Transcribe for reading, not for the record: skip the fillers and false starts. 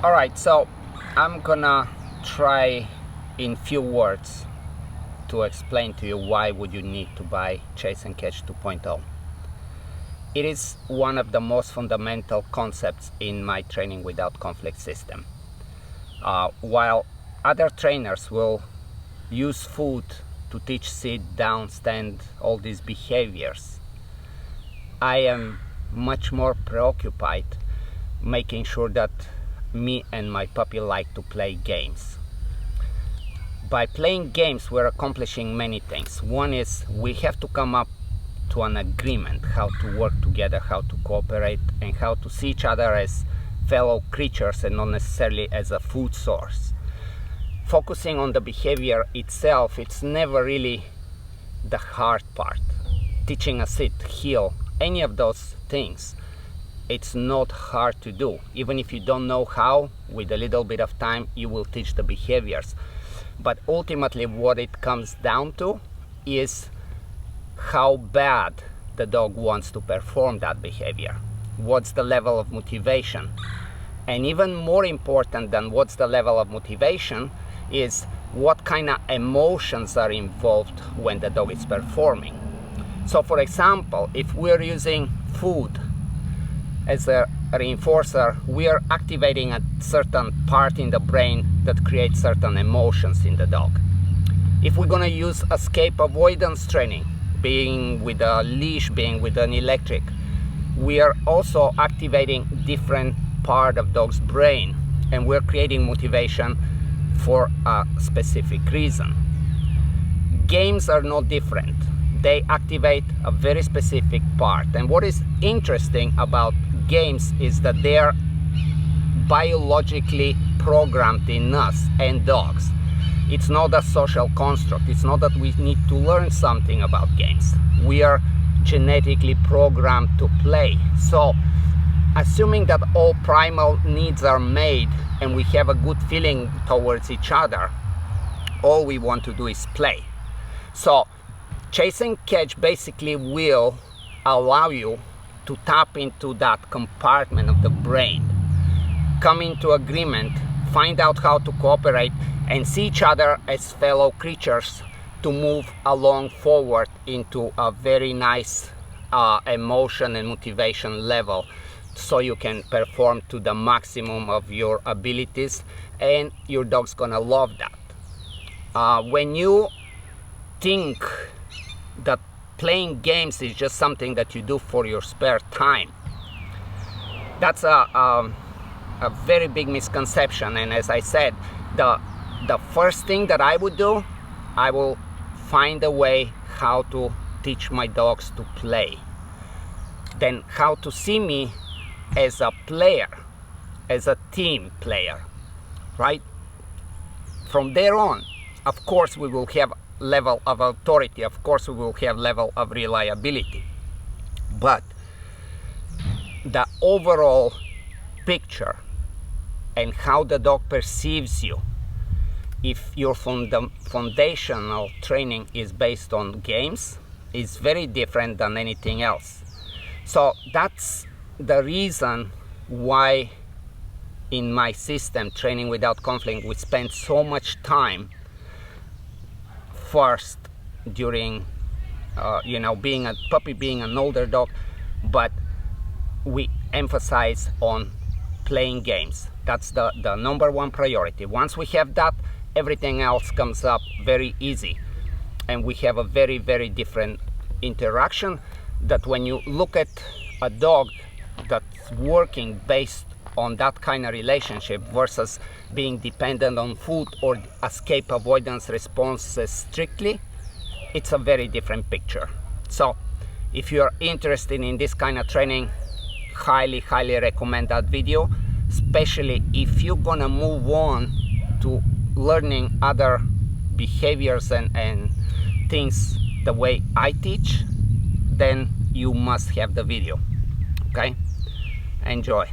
Alright, so I'm gonna try in few words to explain to you why would you need to buy Chase and Catch 2.0. It is one of the most fundamental concepts in my training without conflict system. While other trainers will use food to teach sit, down, stand, all these behaviors, I am much more preoccupied making sure that me and my puppy like to play games. By playing games, we're accomplishing many things. One is we have to come up to an agreement how to work together, how to cooperate, and how to see each other as fellow creatures and not necessarily as a food source. Focusing on the behavior itself, it's never really the hard part. Teaching a sit, heel, any of those things, it's not hard to do. Even if you don't know how, with a little bit of time, you will teach the behaviors. But ultimately what it comes down to is how bad the dog wants to perform that behavior. What's the level of motivation? And even more important than what's the level of motivation is what kind of emotions are involved when the dog is performing. So for example, if we're using food as a reinforcer, we are activating a certain part in the brain that creates certain emotions in the dog. If we're going to use escape avoidance training, being with a leash, being with an electric, we are also activating different part of dog's brain, and we're creating motivation for a specific reason. Games are no different. They activate a very specific part, and what is interesting about games is that they are biologically programmed in us and dogs. It's not a social construct. It's not that we need to learn something about games. We are genetically programmed to play. So assuming that all primal needs are made and we have a good feeling towards each other, all we want to do is play. So Chase and Catch basically will allow you to tap into that compartment of the brain, come into agreement, find out how to cooperate, and see each other as fellow creatures to move along forward into a very nice emotion and motivation level, so you can perform to the maximum of your abilities, and your dog's gonna love that. When you think that playing games is just something that you do for your spare time, that's a very big misconception. And as I said, the first thing that I would do, I will find a way how to teach my dogs to play, then how to see me as a player, as a team player, right? From there on, of course we will have level of authority, of course we will have level of reliability, but the overall picture and how the dog perceives you, if your foundational training is based on games, is very different than anything else. So that's the reason why in my system, training without conflict, we spend so much time first during being a puppy, being an older dog, but we emphasize on playing games. That's the number one priority. Once we have that, everything else comes up very easy, and we have a very, very different interaction. That when you look at a dog that's working based on that kind of relationship versus being dependent on food or escape avoidance responses strictly, it's a very different picture. So if you're interested in this kind of training, highly recommend that video, especially if you're gonna move on to learning other behaviors and things the way I teach, then you must have the video. Okay, enjoy.